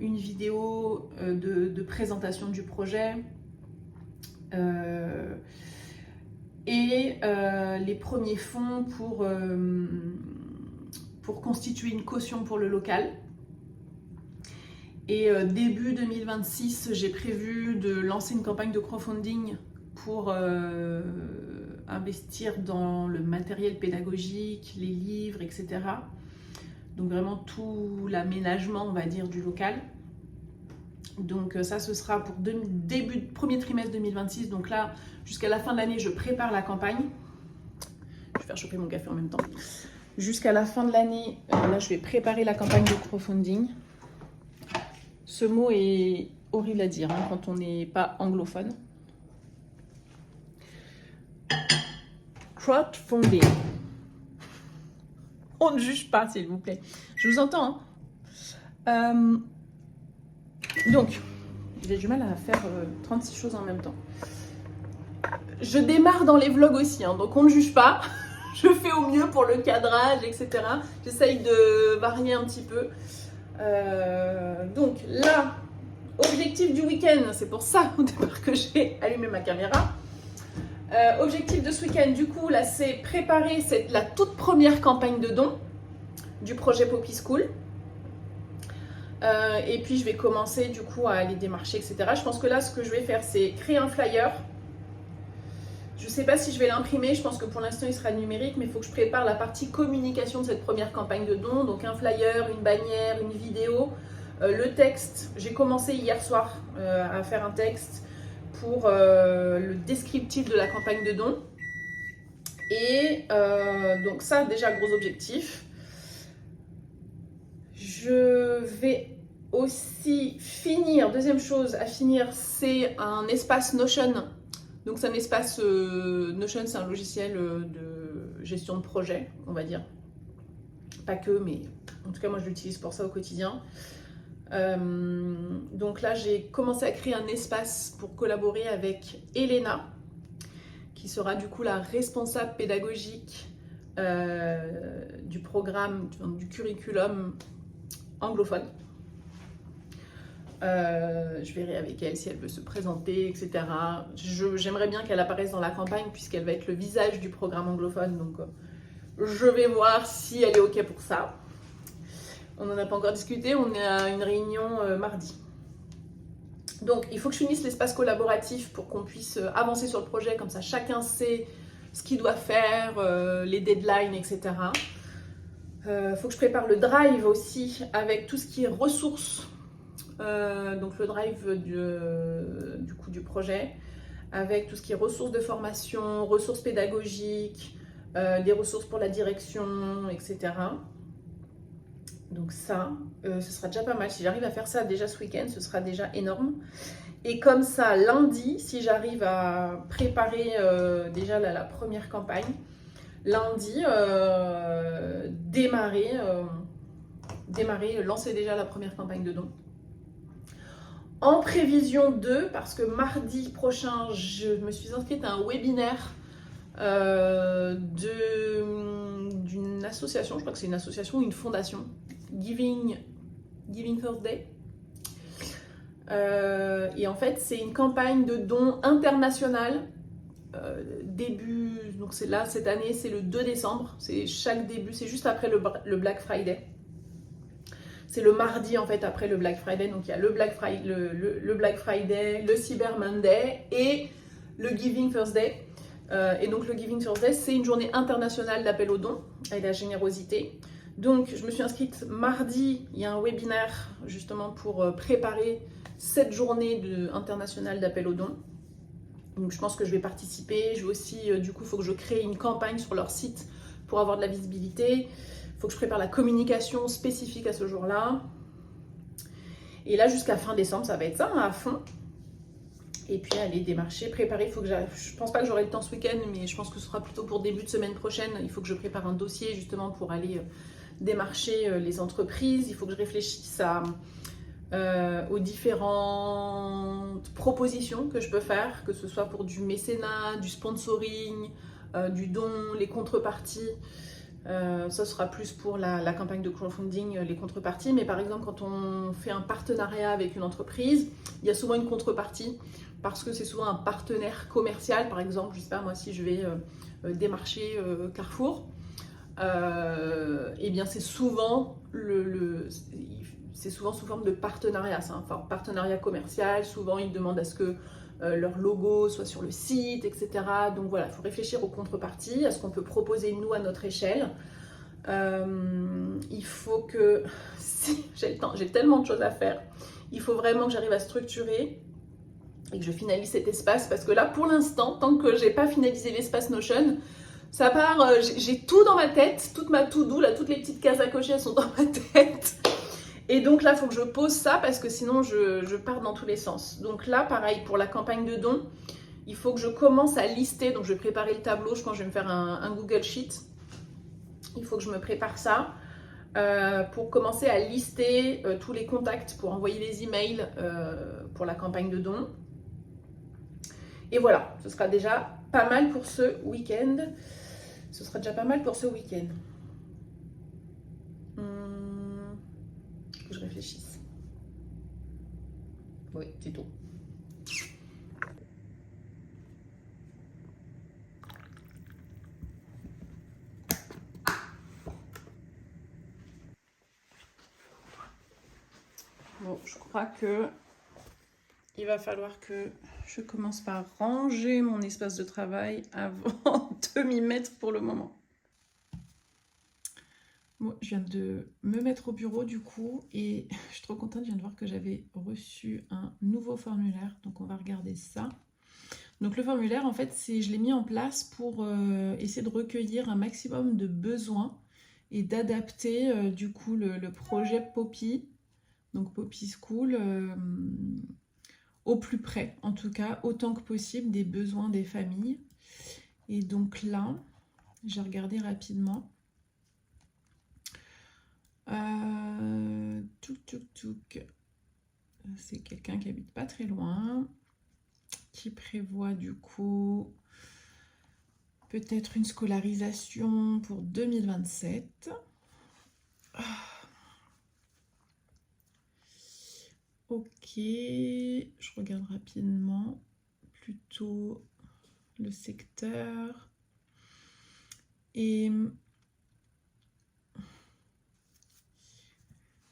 une vidéo de présentation du projet et les premiers fonds pour constituer une caution pour le local. Et début 2026, j'ai prévu de lancer une campagne de crowdfunding pour investir dans le matériel pédagogique, les livres, etc. Donc vraiment tout l'aménagement, on va dire, du local. Donc ça, ce sera pour premier trimestre 2026. Donc là, jusqu'à la fin de l'année, je prépare la campagne. Je vais faire chauffer mon café en même temps. Jusqu'à la fin de l'année, là, je vais préparer la campagne de crowdfunding. Ce mot est horrible à dire quand on n'est pas anglophone. Crowdfunding. On ne juge pas, s'il vous plaît. Je vous entends. Donc, j'ai du mal à faire 36 choses en même temps. Je démarre dans les vlogs aussi, donc on ne juge pas. Je fais au mieux pour le cadrage, etc. J'essaye de varier un petit peu. Donc là, objectif du week-end, c'est pour ça au départ que j'ai allumé ma caméra. Objectif de ce week-end, du coup, là, c'est préparer la toute première campagne de dons du projet Poppy School. Et puis, je vais commencer, du coup, à aller démarcher, etc. Je pense que là, ce que je vais faire, c'est créer un flyer. Je ne sais pas si je vais l'imprimer. Je pense que pour l'instant, il sera numérique, mais il faut que je prépare la partie communication de cette première campagne de dons. Donc, un flyer, une bannière, une vidéo. Le texte, j'ai commencé hier soir à faire un texte pour le descriptif de la campagne de dons. Et donc ça, déjà, gros objectif. Je vais aussi finir, deuxième chose à finir, c'est un espace Notion. Donc c'est un espace, Notion, c'est un logiciel de gestion de projet, on va dire. Pas que, mais en tout cas, moi, je l'utilise pour ça au quotidien. Donc là, j'ai commencé à créer un espace pour collaborer avec Elena, qui sera du coup la responsable pédagogique du programme, du curriculum anglophone. Je verrai avec elle si elle veut se présenter, etc. J'aimerais bien qu'elle apparaisse dans la campagne puisqu'elle va être le visage du programme anglophone. Donc je vais voir si elle est OK pour ça. On n'en a pas encore discuté, on est à une réunion mardi. Donc il faut que je finisse l'espace collaboratif pour qu'on puisse avancer sur le projet, comme ça chacun sait ce qu'il doit faire, les deadlines, etc. Faut que je prépare le drive aussi avec tout ce qui est ressources. Donc le drive du projet, avec tout ce qui est ressources de formation, ressources pédagogiques, des ressources pour la direction, etc. Donc ça, ce sera déjà pas mal. Si j'arrive à faire ça déjà ce week-end, ce sera déjà énorme. Et comme ça, lundi, si j'arrive à préparer déjà la première campagne, lundi, lancer déjà la première campagne de dons. En prévision de, parce que mardi prochain, je me suis inscrite à un webinaire d'une association, je crois que c'est une association ou une fondation, Giving Thursday. Et en fait, c'est une campagne de dons internationale. Donc c'est là, cette année, c'est le 2 décembre. C'est chaque début, c'est juste après le Black Friday. C'est le mardi, en fait, après le Black Friday. Donc il y a le Black Friday, le Cyber Monday et le Giving Thursday. Et donc le Giving Thursday, c'est une journée internationale d'appel aux dons et à la générosité. Donc je me suis inscrite mardi, il y a un webinaire justement pour préparer cette journée internationale d'appel aux dons. Donc je pense que je vais participer. Je vais aussi, du coup, il faut que je crée une campagne sur leur site pour avoir de la visibilité. Il faut que je prépare la communication spécifique à ce jour-là. Et là, jusqu'à fin décembre, ça va être ça, hein, à fond. Et puis aller démarcher, préparer. Il faut que je pense pas que j'aurai le temps ce week-end, mais je pense que ce sera plutôt pour début de semaine prochaine. Il faut que je prépare un dossier justement pour aller démarcher les entreprises. Il faut que je réfléchisse aux différentes propositions que je peux faire, que ce soit pour du mécénat, du sponsoring, du don, les contreparties. Ça sera plus pour la campagne de crowdfunding, les contreparties. Mais par exemple, quand on fait un partenariat avec une entreprise, il y a souvent une contrepartie parce que c'est souvent un partenaire commercial. Par exemple, je sais pas moi, si je vais démarcher Carrefour, et bien c'est souvent c'est souvent sous forme de partenariat. C'est un partenariat commercial. Souvent, ils demandent à ce que leur logo soit sur le site, etc. Donc voilà, il faut réfléchir aux contreparties, à ce qu'on peut proposer nous à notre échelle. Il faut que, si j'ai le temps, j'ai tellement de choses à faire, il faut vraiment que j'arrive à structurer et que je finalise cet espace, parce que là, pour l'instant, tant que j'ai pas finalisé l'espace Notion, ça part, j'ai tout dans ma tête, toute ma to-do, là, toutes les petites cases à cocher, elles sont dans ma tête. Et donc là, il faut que je pose ça parce que sinon, je pars dans tous les sens. Donc là, pareil, pour la campagne de dons, il faut que je commence à lister. Donc je vais préparer le tableau, je pense que je vais me faire un Google Sheet. Il faut que je me prépare ça pour commencer à lister tous les contacts, pour envoyer les emails pour la campagne de dons. Et voilà, ce sera déjà pas mal pour ce week-end. Ce sera déjà pas mal pour ce week-end. Que je réfléchisse. Oui, c'est tout. Bon, je crois que il va falloir que je commence par ranger mon espace de travail avant de m'y mettre pour le moment. Bon, je viens de me mettre au bureau du coup et je suis trop contente, je viens de voir que j'avais reçu un nouveau formulaire, donc on va regarder ça. Donc le formulaire, en fait, je l'ai mis en place pour essayer de recueillir un maximum de besoins et d'adapter du coup le projet Poppy, donc Poppy School, au plus près, en tout cas, autant que possible des besoins des familles. Et donc là, j'ai regardé rapidement. C'est quelqu'un qui habite pas très loin, qui prévoit du coup peut-être une scolarisation pour 2027. Ok, je regarde rapidement plutôt le secteur. Et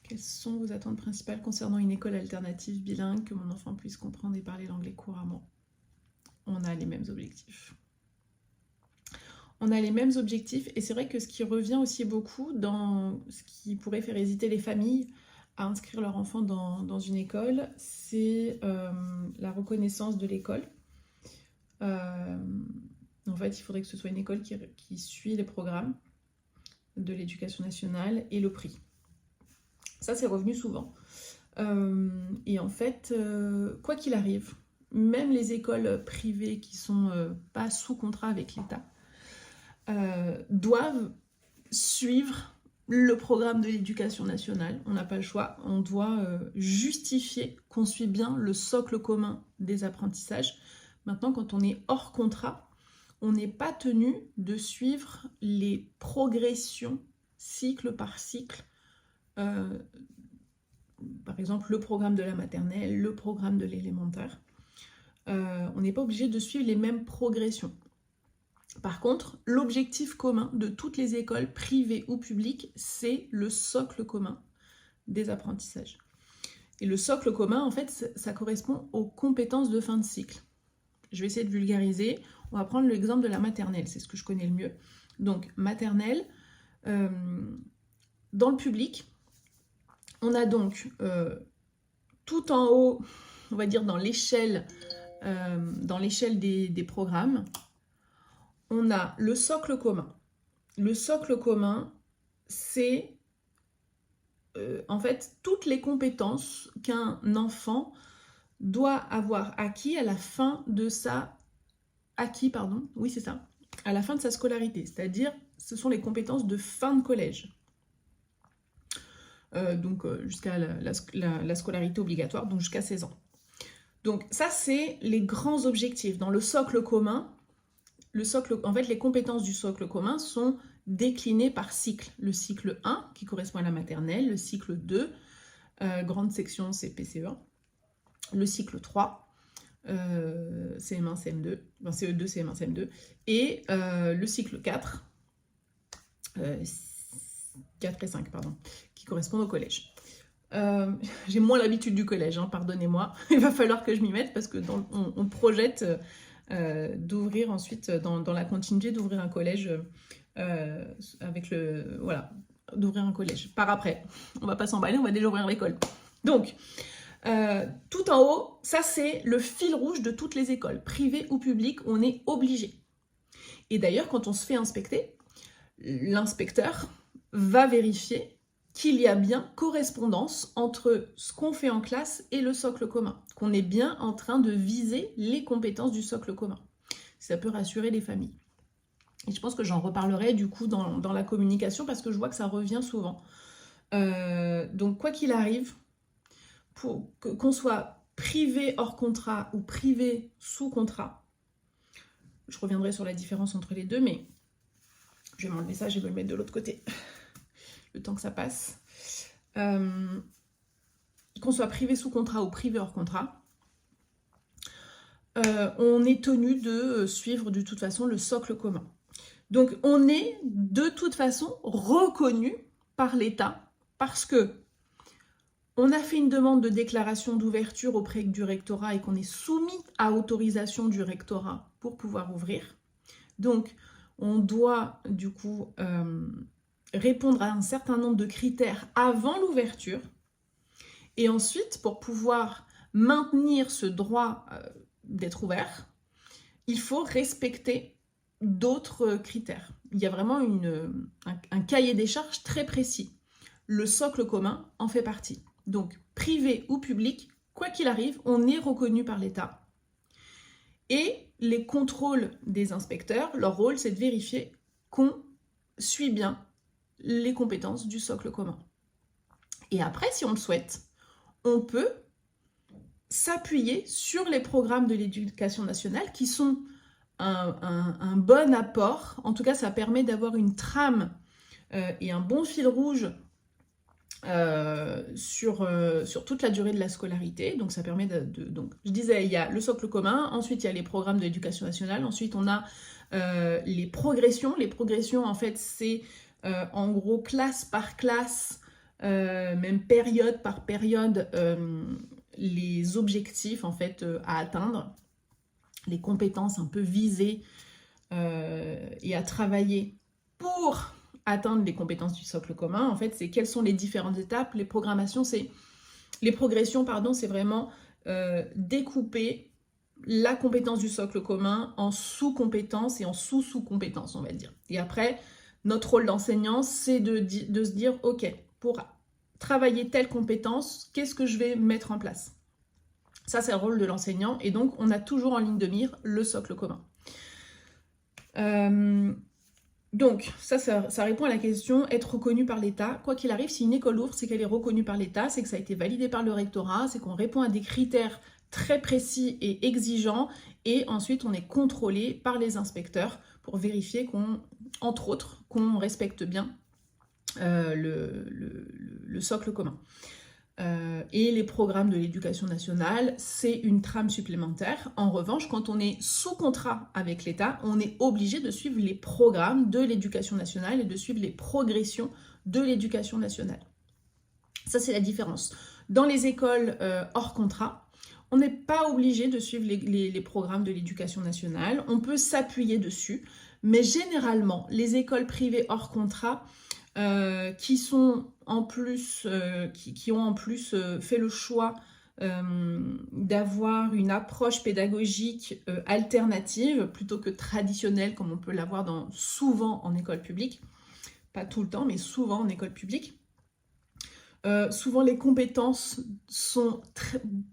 quelles sont vos attentes principales concernant une école alternative bilingue, que mon enfant puisse comprendre et parler l'anglais couramment? On a les mêmes objectifs. On a les mêmes objectifs et c'est vrai que ce qui revient aussi beaucoup dans ce qui pourrait faire hésiter les familles à inscrire leur enfant dans une école, c'est la reconnaissance de l'école. En fait, il faudrait que ce soit une école qui suit les programmes de l'éducation nationale et le prix. Ça, c'est revenu souvent. Et en fait, quoi qu'il arrive, même les écoles privées qui sont pas sous contrat avec l'État doivent suivre le programme de l'éducation nationale. On n'a pas le choix. On doit justifier qu'on suit bien le socle commun des apprentissages. Maintenant, quand on est hors contrat, on n'est pas tenu de suivre les progressions cycle par cycle. Par exemple, le programme de la maternelle, le programme de l'élémentaire. On n'est pas obligé de suivre les mêmes progressions. Par contre, l'objectif commun de toutes les écoles privées ou publiques, c'est le socle commun des apprentissages. Et le socle commun, en fait, ça correspond aux compétences de fin de cycle. Je vais essayer de vulgariser. On va prendre l'exemple de la maternelle, c'est ce que je connais le mieux. Donc, maternelle, dans le public, on a donc tout en haut, on va dire dans l'échelle des programmes, on a le socle commun. Le socle commun, c'est en fait toutes les compétences qu'un enfant doit avoir acquis à la fin de sa oui c'est ça, à la fin de sa scolarité, c'est-à-dire ce sont les compétences de fin de collège. Jusqu'à la scolarité obligatoire, donc jusqu'à 16 ans. Donc ça, c'est les grands objectifs. Dans le socle commun, en fait, les compétences du socle commun sont déclinées par cycle. Le cycle 1, qui correspond à la maternelle, le cycle 2, grande section CP-CE1, le cycle 3, CM1, CM2, enfin, CE2, CM1, CM2, et le cycle 4, 4 et 5, pardon, qui correspondent au collège. J'ai moins l'habitude du collège, hein, pardonnez-moi. Il va falloir que je m'y mette parce que on projette d'ouvrir ensuite, dans la continuité, d'ouvrir un collège avec le... Voilà, d'ouvrir un collège. Par après, on va pas s'emballer, on va déjà ouvrir l'école. Donc, tout en haut, ça c'est le fil rouge de toutes les écoles, privées ou publiques, on est obligé. Et d'ailleurs, quand on se fait inspecter, l'inspecteur va vérifier qu'il y a bien correspondance entre ce qu'on fait en classe et le socle commun, qu'on est bien en train de viser les compétences du socle commun. Ça peut rassurer les familles. Et je pense que j'en reparlerai du coup dans la communication parce que je vois que ça revient souvent. Donc quoi qu'il arrive, qu'on soit privé hors contrat ou privé sous contrat, je reviendrai sur la différence entre les deux, mais je vais m'enlever ça, je vais le mettre de l'autre côté. Le temps que ça passe. Qu'on soit privé sous contrat ou privé hors contrat, on est tenu de suivre de toute façon le socle commun. Donc on est de toute façon reconnu par l'État parce que on a fait une demande de déclaration d'ouverture auprès du rectorat et qu'on est soumis à autorisation du rectorat pour pouvoir ouvrir. Donc on doit du coup répondre à un certain nombre de critères avant l'ouverture. Et ensuite, pour pouvoir maintenir ce droit d'être ouvert, il faut respecter d'autres critères. Il y a vraiment un cahier des charges très précis. Le socle commun en fait partie. Donc, privé ou public, quoi qu'il arrive, on est reconnu par l'État. Et les contrôles des inspecteurs, leur rôle, c'est de vérifier qu'on suit bien les compétences du socle commun. Et après, si on le souhaite, on peut s'appuyer sur les programmes de l'éducation nationale qui sont un bon apport. En tout cas, ça permet d'avoir une trame et un bon fil rouge sur toute la durée de la scolarité. Donc ça permet donc je disais, il y a le socle commun, ensuite il y a les programmes de l'éducation nationale, ensuite on a les progressions. Les progressions, en fait, c'est en gros classe par classe, même période par période, les objectifs en fait à atteindre, les compétences un peu visées et à travailler pour atteindre les compétences du socle commun. En fait, c'est quelles sont les différentes étapes. Les progressions, c'est vraiment découper la compétence du socle commun en sous-compétences et en sous-sous-compétences, on va dire. Et après, notre rôle d'enseignant, c'est de se dire, ok, pour travailler telle compétence, qu'est-ce que je vais mettre en place? Ça, c'est le rôle de l'enseignant. Et donc, on a toujours en ligne de mire le socle commun. Donc, ça répond à la question, être reconnu par l'État. Quoi qu'il arrive, si une école ouvre, c'est qu'elle est reconnue par l'État, c'est que ça a été validé par le rectorat, c'est qu'on répond à des critères très précis et exigeants, et ensuite on est contrôlé par les inspecteurs pour vérifier entre autres, qu'on respecte bien le socle commun. Et les programmes de l'éducation nationale, c'est une trame supplémentaire. En revanche, quand on est sous contrat avec l'État, on est obligé de suivre les programmes de l'éducation nationale et de suivre les progressions de l'éducation nationale. Ça, c'est la différence. Dans les écoles hors contrat, on n'est pas obligé de suivre les programmes de l'éducation nationale. On peut s'appuyer dessus, mais généralement, les écoles privées hors contrat qui ont en plus fait le choix d'avoir une approche pédagogique alternative plutôt que traditionnelle comme on peut l'avoir souvent en école publique, pas tout le temps, mais souvent en école publique. Souvent les compétences sont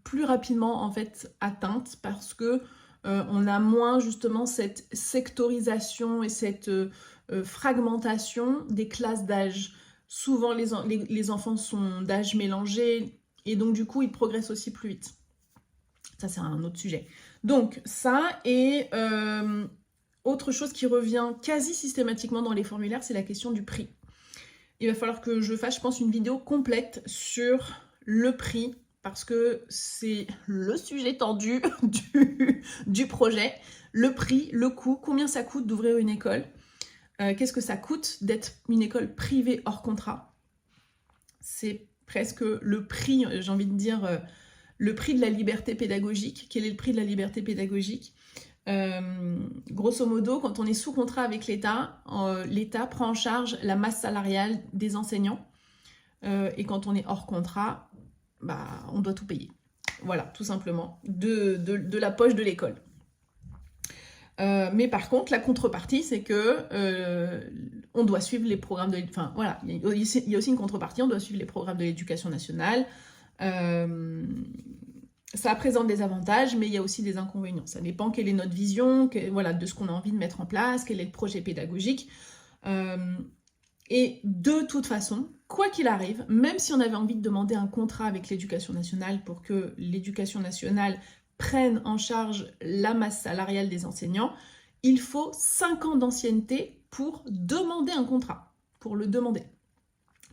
plus rapidement en fait atteintes parce que on a moins justement cette sectorisation et cette fragmentation des classes d'âge. Souvent les enfants sont d'âge mélangé et donc du coup ils progressent aussi plus vite. Ça c'est un autre sujet. Donc ça et autre chose qui revient quasi systématiquement dans les formulaires, c'est la question du prix. Il va falloir que je fasse, je pense, une vidéo complète sur le prix parce que c'est le sujet tendu du projet. Le prix, le coût, combien ça coûte d'ouvrir une école, qu'est-ce que ça coûte d'être une école privée hors contrat. C'est presque le prix, j'ai envie de dire, le prix de la liberté pédagogique. Quel est le prix de la liberté pédagogique ? Grosso modo, quand on est sous contrat avec l'État, l'État prend en charge la masse salariale des enseignants et quand on est hors contrat, bah, on doit tout payer. Voilà, tout simplement, de la poche de l'école. Mais par contre, la contrepartie, c'est que on doit suivre les programmes de... Enfin, voilà, il y a aussi une contrepartie, on doit suivre les programmes de l'éducation nationale. Ça présente des avantages, mais il y a aussi des inconvénients. Ça dépend quelle est notre vision, voilà, de ce qu'on a envie de mettre en place, quel est le projet pédagogique. Et de toute façon, quoi qu'il arrive, même si on avait envie de demander un contrat avec l'éducation nationale pour que l'éducation nationale prenne en charge la masse salariale des enseignants, il faut 5 ans d'ancienneté pour demander un contrat, pour le demander.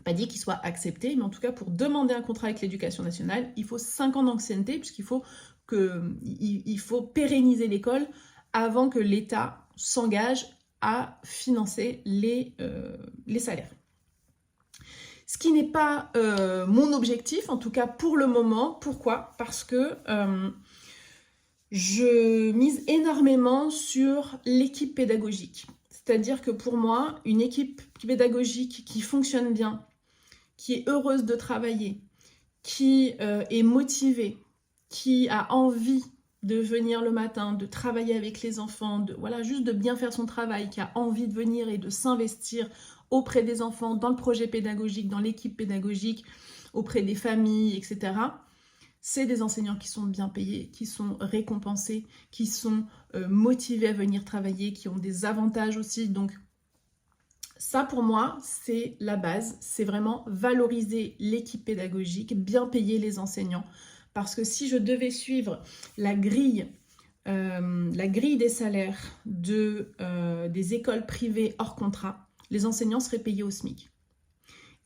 Pas dit qu'il soit accepté, mais en tout cas pour demander un contrat avec l'éducation nationale, il faut 5 ans d'ancienneté puisqu'il faut pérenniser l'école avant que l'État s'engage à financer les salaires. Ce qui n'est pas mon objectif, en tout cas pour le moment. Pourquoi ? Parce que je mise énormément sur l'équipe pédagogique. C'est-à-dire que pour moi, une équipe pédagogique qui fonctionne bien, qui est heureuse de travailler, qui est motivée, qui a envie de venir le matin, de travailler avec les enfants, voilà, juste de bien faire son travail, qui a envie de venir et de s'investir auprès des enfants, dans le projet pédagogique, dans l'équipe pédagogique, auprès des familles, etc. C'est des enseignants qui sont bien payés, qui sont récompensés, qui sont motivés à venir travailler, qui ont des avantages aussi. Donc, ça, pour moi, c'est la base. C'est vraiment valoriser l'équipe pédagogique, bien payer les enseignants. Parce que si je devais suivre la grille des salaires des écoles privées hors contrat, les enseignants seraient payés au SMIC.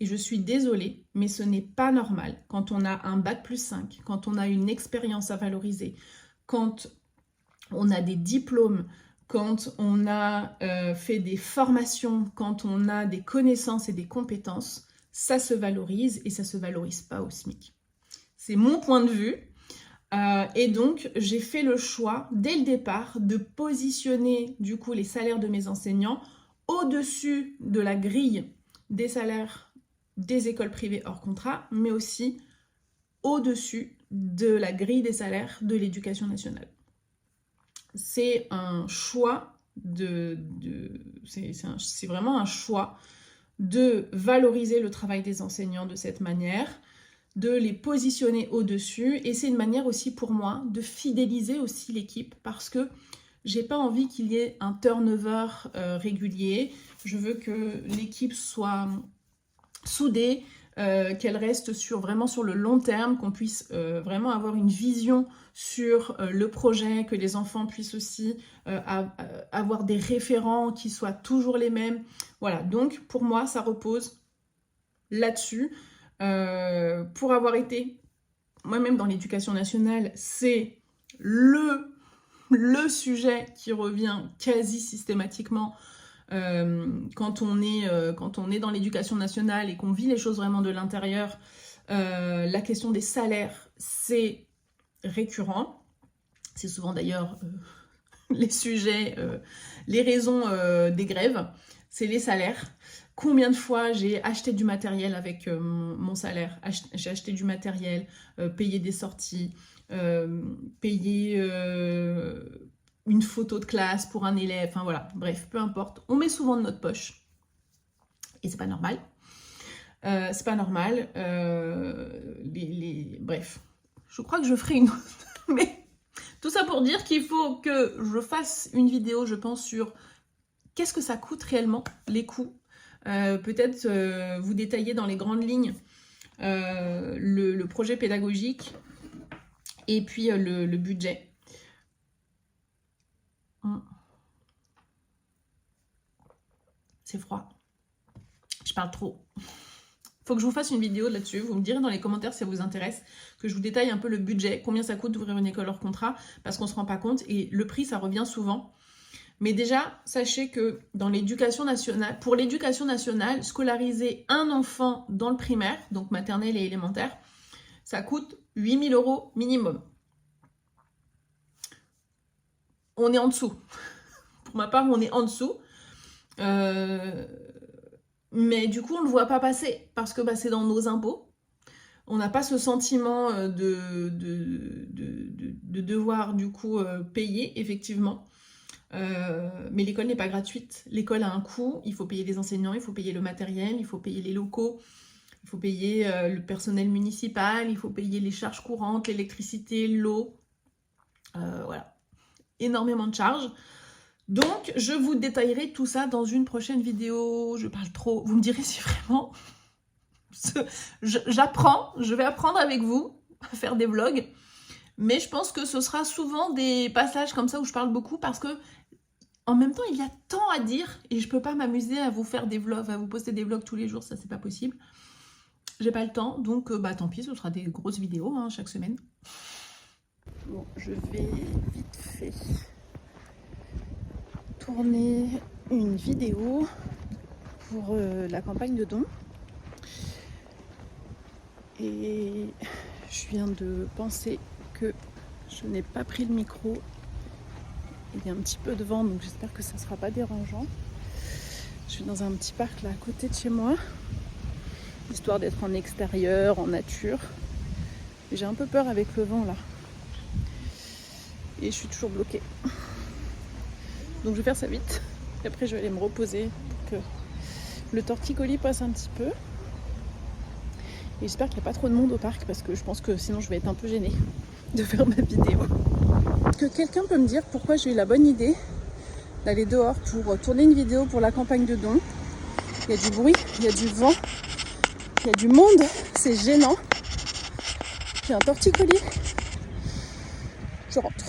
Et je suis désolée, mais ce n'est pas normal quand on a un bac+5, quand on a une expérience à valoriser, quand on a des diplômes, quand on a fait des formations, quand on a des connaissances et des compétences, ça se valorise et ça ne se valorise pas au SMIC. C'est mon point de vue. Et donc, j'ai fait le choix, dès le départ, de positionner du coup les salaires de mes enseignants au-dessus de la grille des salaires des écoles privées hors contrat, mais aussi au-dessus de la grille des salaires de l'éducation nationale. C'est un choix c'est vraiment un choix de valoriser le travail des enseignants de cette manière, de les positionner au-dessus, et c'est une manière aussi pour moi de fidéliser aussi l'équipe parce que j'ai pas envie qu'il y ait un turnover régulier. Je veux que l'équipe soit soudée, qu'elle reste vraiment sur le long terme, qu'on puisse vraiment avoir une vision sur le projet, que les enfants puissent aussi avoir des référents qui soient toujours les mêmes. Voilà, donc pour moi, ça repose là-dessus. Pour avoir été moi-même dans l'éducation nationale, c'est le sujet qui revient quasi systématiquement quand on est dans l'éducation nationale et qu'on vit les choses vraiment de l'intérieur. La question des salaires, c'est récurrent. C'est souvent d'ailleurs les sujets, les raisons des grèves, c'est les salaires. Combien de fois j'ai acheté du matériel avec mon salaire, j'ai acheté du matériel, payé des sorties, payé une photo de classe pour un élève, enfin voilà, bref, peu importe. On met souvent de notre poche. Et c'est pas normal. C'est pas normal. Bref, je crois que je ferai une autre. Mais tout ça pour dire qu'il faut que je fasse une vidéo, je pense, sur qu'est-ce que ça coûte réellement, les coûts. Peut-être vous détailler dans les grandes lignes le projet pédagogique et puis le budget. C'est froid. Je parle trop. Faut que je vous fasse une vidéo là-dessus. Vous me direz dans les commentaires si ça vous intéresse, que je vous détaille un peu le budget, combien ça coûte d'ouvrir une école hors contrat, parce qu'on ne se rend pas compte. Et le prix, ça revient souvent. Mais déjà, sachez que dans l'éducation nationale, pour l'éducation nationale, scolariser un enfant dans le primaire, donc maternelle et élémentaire, ça coûte 8 000 € minimum. On est en dessous. Pour ma part, on est en dessous. Mais du coup, on ne le voit pas passer parce que c'est dans nos impôts. On n'a pas ce sentiment de devoir du coup payer, effectivement. Mais l'école n'est pas gratuite. L'école a un coût. Il faut payer les enseignants, il faut payer le matériel, il faut payer les locaux, il faut payer le personnel municipal, il faut payer les charges courantes, l'électricité, l'eau. Voilà. Énormément de charges. Donc, je vous détaillerai tout ça dans une prochaine vidéo. Je parle trop. Vous me direz si vraiment... J'apprends. Je vais apprendre avec vous à faire des vlogs. Mais je pense que ce sera souvent des passages comme ça où je parle beaucoup parce que en même temps, il y a tant à dire et je peux pas m'amuser à vous faire des vlogs, à vous poster des vlogs tous les jours. Ça, c'est pas possible. J'ai pas le temps. Donc, tant pis, ce sera des grosses vidéos chaque semaine. Bon, je vais vite fait tourner une vidéo pour la campagne de dons et je viens de penser que je n'ai pas pris le micro. Il y a un petit peu de vent, donc j'espère que ça ne sera pas dérangeant. Je suis dans un petit parc là à côté de chez moi, histoire d'être en extérieur, en nature. J'ai un peu peur avec le vent là et je suis toujours bloquée. Donc je vais faire ça vite, et après je vais aller me reposer pour que le torticolis passe un petit peu. Et j'espère qu'il n'y a pas trop de monde au parc parce que je pense que sinon je vais être un peu gênée de faire ma vidéo. Est-ce que quelqu'un peut me dire pourquoi j'ai eu la bonne idée d'aller dehors pour tourner une vidéo pour la campagne de dons? Il y a du bruit, il y a du vent, il y a du monde, c'est gênant. J'ai un torticolis. Je rentre.